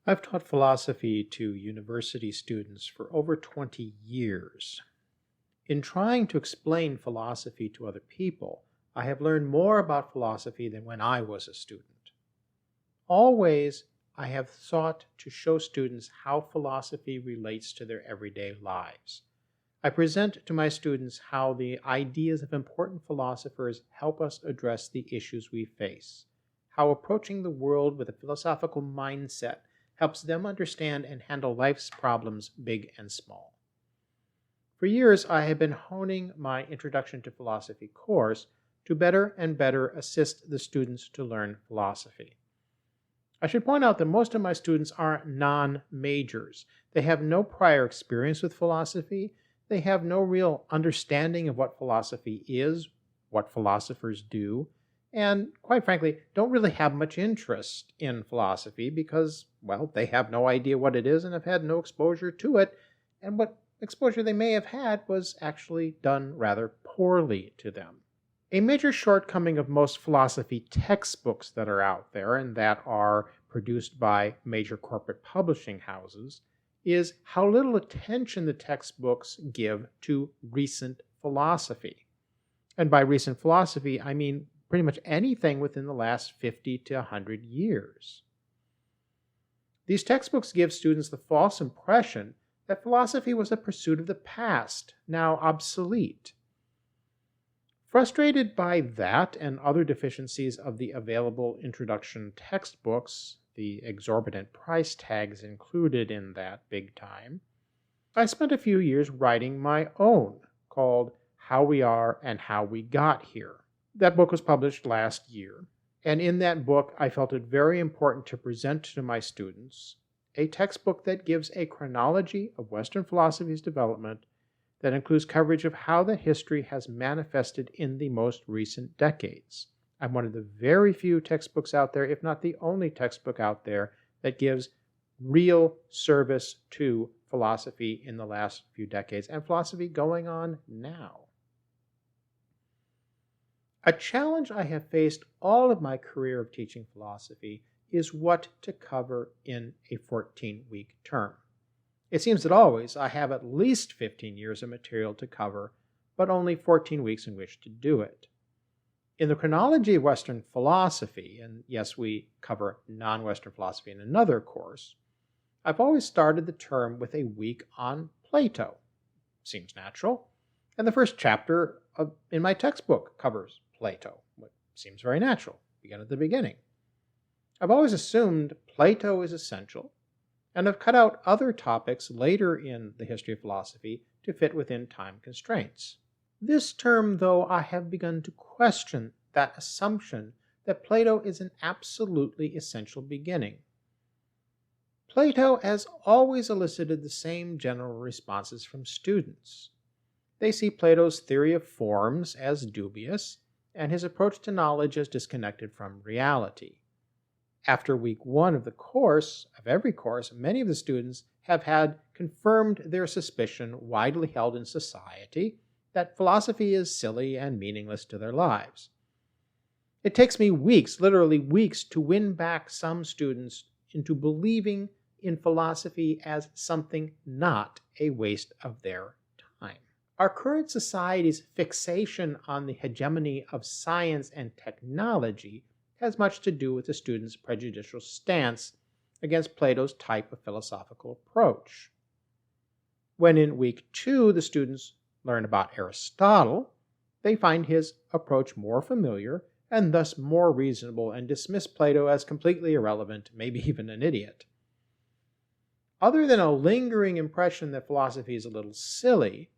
I've taught philosophy to university students for over 20 years. In trying to explain philosophy to other people, I have learned more about philosophy than when I was a student. Always, I have sought to show students how philosophy relates to their everyday lives. I present to my students how the ideas of important philosophers help us address the issues we face, how approaching the world with a philosophical mindset helps them understand and handle life's problems, big and small. For years, I have been honing my Introduction to Philosophy course to better and better assist the students to learn philosophy. I should point out that most of my students are non-majors. They have no prior experience with philosophy. They have no real understanding of what philosophy is, what philosophers do, and quite frankly, don't really have much interest in philosophy because, well, they have no idea what it is and have had no exposure to it, and what exposure they may have had was actually done rather poorly to them. A major shortcoming of most philosophy textbooks that are out there and that are produced by major corporate publishing houses is how little attention the textbooks give to recent philosophy. And by recent philosophy, I mean pretty much anything within the last 50 to 100 years. These textbooks give students the false impression that philosophy was a pursuit of the past, now obsolete. Frustrated by that and other deficiencies of the available introduction textbooks, the exorbitant price tags included in that big time, I spent a few years writing my own, called How We Are and How We Got Here. That book was published last year, and in that book I felt it very important to present to my students a textbook that gives a chronology of Western philosophy's development that includes coverage of how the history has manifested in the most recent decades. I'm one of the very few textbooks out there, if not the only textbook out there, that gives real service to philosophy in the last few decades and philosophy going on now. A challenge I have faced all of my career of teaching philosophy is what to cover in a 14-week term. It seems that always I have at least 15 years of material to cover, but only 14 weeks in which to do it. In the chronology of Western philosophy, and yes, we cover non-Western philosophy in another course, I've always started the term with a week on Plato. Seems natural. And the first chapter in my textbook covers Plato, what seems very natural. Begin at the beginning. I've always assumed Plato is essential, and have cut out other topics later in the history of philosophy to fit within time constraints. This term, though, I have begun to question that assumption that Plato is an absolutely essential beginning. Plato has always elicited the same general responses from students. They see Plato's theory of forms as dubious, and his approach to knowledge as disconnected from reality. After week one of the course, of every course, many of the students have had confirmed their suspicion, widely held in society, that philosophy is silly and meaningless to their lives. It takes me weeks, literally weeks, to win back some students into believing in philosophy as something not a waste of their time. Our current society's fixation on the hegemony of science and technology has much to do with the students' prejudicial stance against Plato's type of philosophical approach. When in week two the students learn about Aristotle, they find his approach more familiar and thus more reasonable and dismiss Plato as completely irrelevant, maybe even an idiot. Other than a lingering impression that philosophy is a little silly,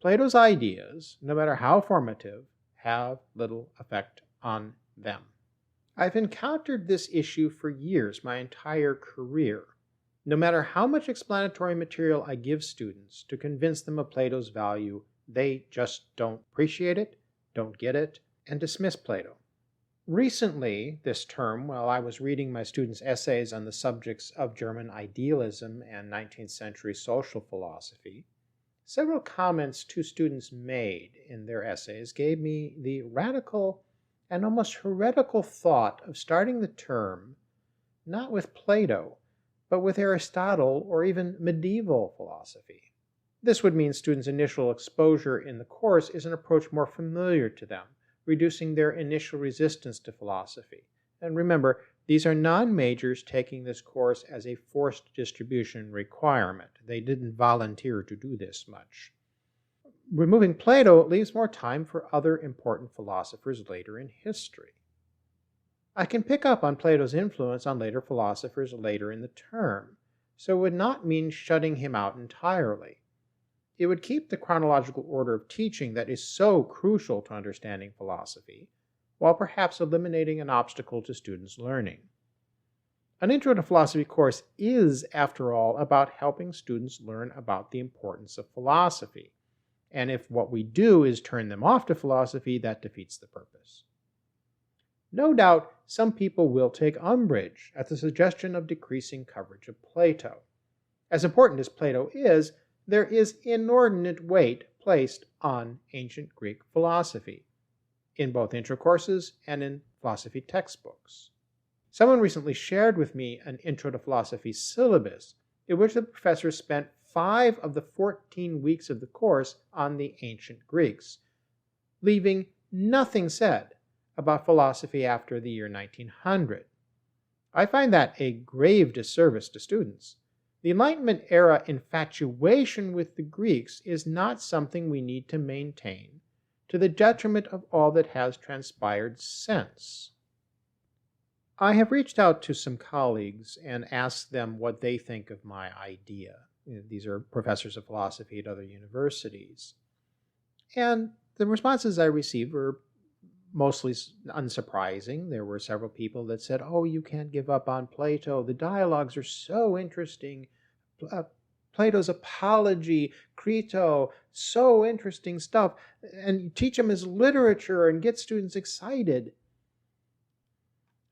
Plato's ideas, no matter how formative, have little effect on them. I've encountered this issue for years, my entire career. No matter how much explanatory material I give students to convince them of Plato's value, they just don't appreciate it, don't get it, and dismiss Plato. Recently, this term, while I was reading my students' essays on the subjects of German idealism and 19th century social philosophy, several comments two students made in their essays gave me the radical and almost heretical thought of starting the term not with Plato, but with Aristotle or even medieval philosophy. This would mean students' initial exposure in the course is an approach more familiar to them, reducing their initial resistance to philosophy. And remember, these are non-majors taking this course as a forced distribution requirement. They didn't volunteer to do this much. Removing Plato leaves more time for other important philosophers later in history. I can pick up on Plato's influence on later philosophers later in the term, so it would not mean shutting him out entirely. It would keep the chronological order of teaching that is so crucial to understanding philosophy, while perhaps eliminating an obstacle to students' learning. An Intro to Philosophy course is, after all, about helping students learn about the importance of philosophy. And if what we do is turn them off to philosophy, that defeats the purpose. No doubt, some people will take umbrage at the suggestion of decreasing coverage of Plato. As important as Plato is, there is inordinate weight placed on ancient Greek philosophy, in both intro courses and in philosophy textbooks. Someone recently shared with me an Intro to Philosophy syllabus in which the professor spent 5 of the 14 weeks of the course on the ancient Greeks, leaving nothing said about philosophy after the year 1900. I find that a grave disservice to students. The Enlightenment era infatuation with the Greeks is not something we need to maintain to the detriment of all that has transpired since. I have reached out to some colleagues and asked them what they think of my idea. These are professors of philosophy at other universities. And the responses I received were mostly unsurprising. There were several people that said, "Oh, you can't give up on Plato. The dialogues are so interesting. Plato's Apology, Crito, so interesting stuff. And you teach them as literature and get students excited."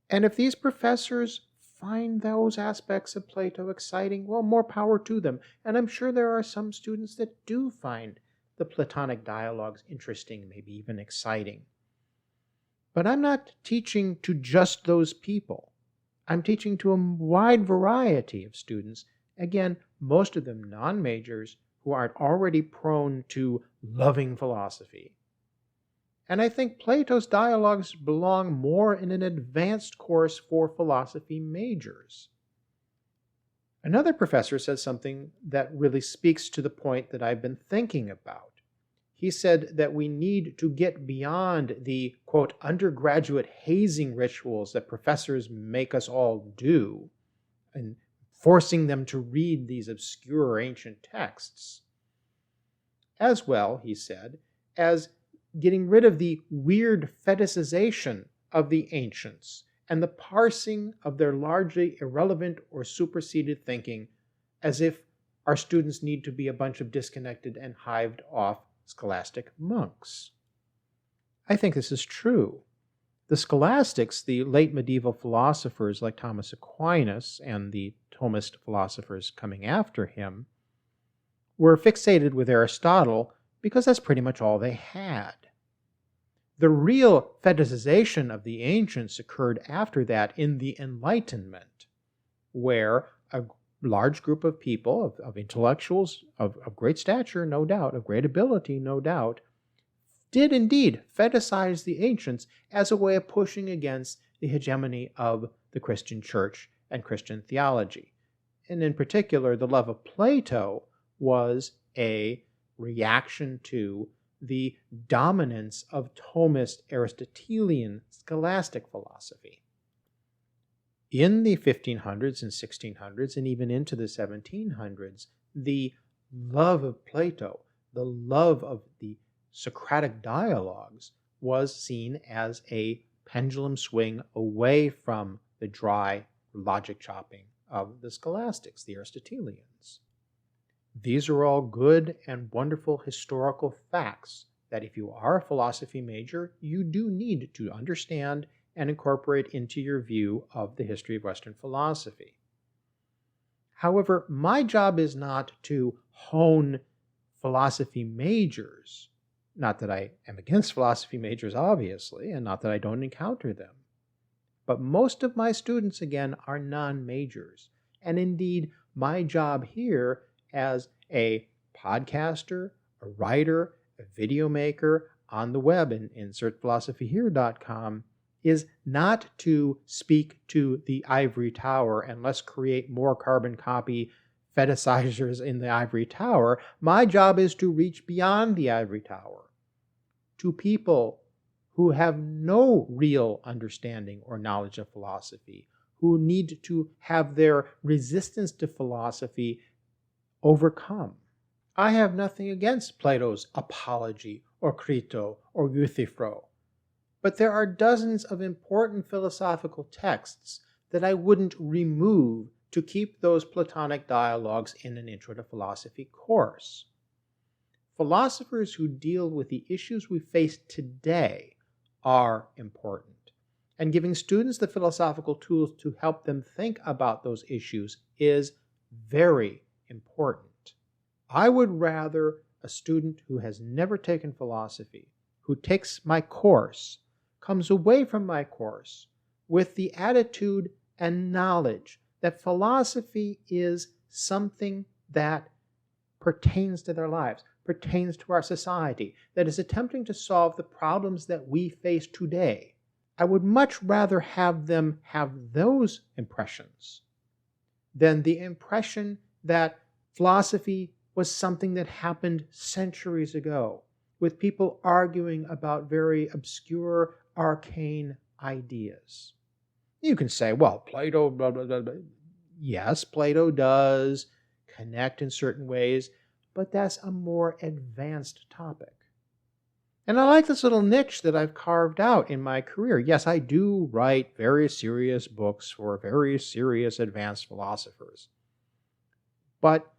And if these professors find those aspects of Plato exciting, well, more power to them. And I'm sure there are some students that do find the Platonic dialogues interesting, maybe even exciting. But I'm not teaching to just those people. I'm teaching to a wide variety of students, again, most of them non-majors who aren't already prone to loving philosophy. And I think Plato's dialogues belong more in an advanced course for philosophy majors. Another professor says something that really speaks to the point that I've been thinking about. He said that we need to get beyond the, quote, undergraduate hazing rituals that professors make us all do, and forcing them to read these obscure ancient texts. As well, he said, as getting rid of the weird fetishization of the ancients and the parsing of their largely irrelevant or superseded thinking as if our students need to be a bunch of disconnected and hived off scholastic monks. I think this is true. The scholastics, the late medieval philosophers like Thomas Aquinas and the Thomist philosophers coming after him, were fixated with Aristotle because that's pretty much all they had. The real fetishization of the ancients occurred after that in the Enlightenment, where a large group of people, of intellectuals of great stature, no doubt, of great ability, no doubt, did indeed fetishize the ancients as a way of pushing against the hegemony of the Christian church and Christian theology. And in particular, the love of Plato was a reaction to the dominance of Thomist Aristotelian scholastic philosophy. In the 1500s and 1600s, and even into the 1700s, the love of Plato, the love of the Socratic dialogues, was seen as a pendulum swing away from the dry logic chopping of the scholastics, the Aristotelians. These are all good and wonderful historical facts that if you are a philosophy major, you do need to understand and incorporate into your view of the history of Western philosophy. However, my job is not to hone philosophy majors. Not that I am against philosophy majors, obviously, and not that I don't encounter them. But most of my students, again, are non-majors. And indeed, my job here as a podcaster, a writer, a video maker on the web and insertphilosophyhere.com is not to speak to the ivory tower and let's create more carbon copy fetishizers in the ivory tower. My job is to reach beyond the ivory tower to people who have no real understanding or knowledge of philosophy, who need to have their resistance to philosophy overcome. I have nothing against Plato's Apology or Crito or Euthyphro, but there are dozens of important philosophical texts that I wouldn't remove to keep those Platonic dialogues in an Intro to Philosophy course. Philosophers who deal with the issues we face today are important, and giving students the philosophical tools to help them think about those issues is very important. I would rather a student who has never taken philosophy, who takes my course, comes away from my course with the attitude and knowledge that philosophy is something that pertains to their lives, pertains to our society, that is attempting to solve the problems that we face today. I would much rather have them have those impressions than the impression that philosophy was something that happened centuries ago, with people arguing about very obscure, arcane ideas. You can say, well, Plato, blah, blah, blah, blah. Yes, Plato does connect in certain ways, but that's a more advanced topic. And I like this little niche that I've carved out in my career. Yes, I do write very serious books for very serious advanced philosophers. But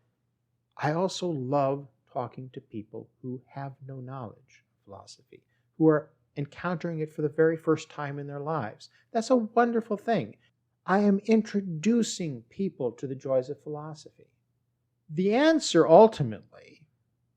I also love talking to people who have no knowledge of philosophy, who are encountering it for the very first time in their lives. That's a wonderful thing. I am introducing people to the joys of philosophy. The answer ultimately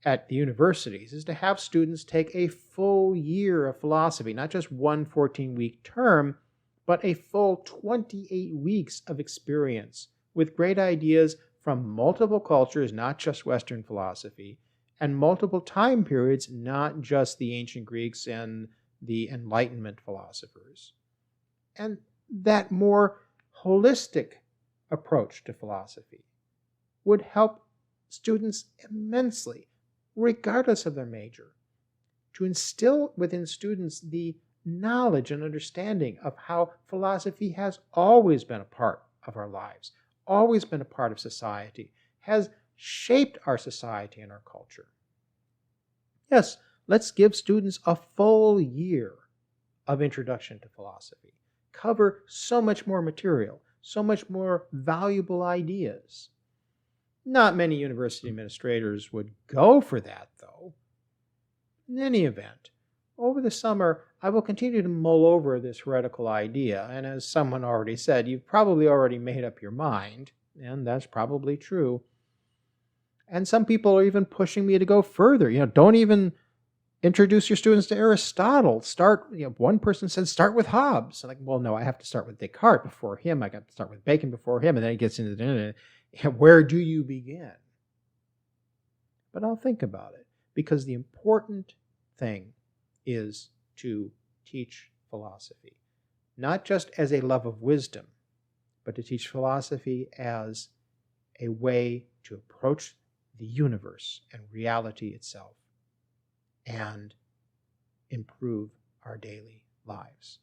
at the universities is to have students take a full year of philosophy, not just one 14-week term, but a full 28 weeks of experience with great ideas from multiple cultures, not just Western philosophy, and multiple time periods, not just the ancient Greeks and the Enlightenment philosophers. And that more holistic approach to philosophy would help students immensely, regardless of their major, to instill within students the knowledge and understanding of how philosophy has always been a part of our lives, always been a part of society, has shaped our society and our culture. Yes, let's give students a full year of introduction to philosophy, cover so much more material, so much more valuable ideas. Not many university administrators would go for that, though. In any event, over the summer, I will continue to mull over this heretical idea, and as someone already said, you've probably already made up your mind, and that's probably true. And some people are even pushing me to go further. Don't even introduce your students to Aristotle. One person said, start with Hobbes. I'm like, well, no, I have to start with Descartes before him. I got to start with Bacon before him, and then it gets into the where do you begin? But I'll think about it, because the important thing is to teach philosophy, not just as a love of wisdom, but to teach philosophy as a way to approach the universe and reality itself and improve our daily lives.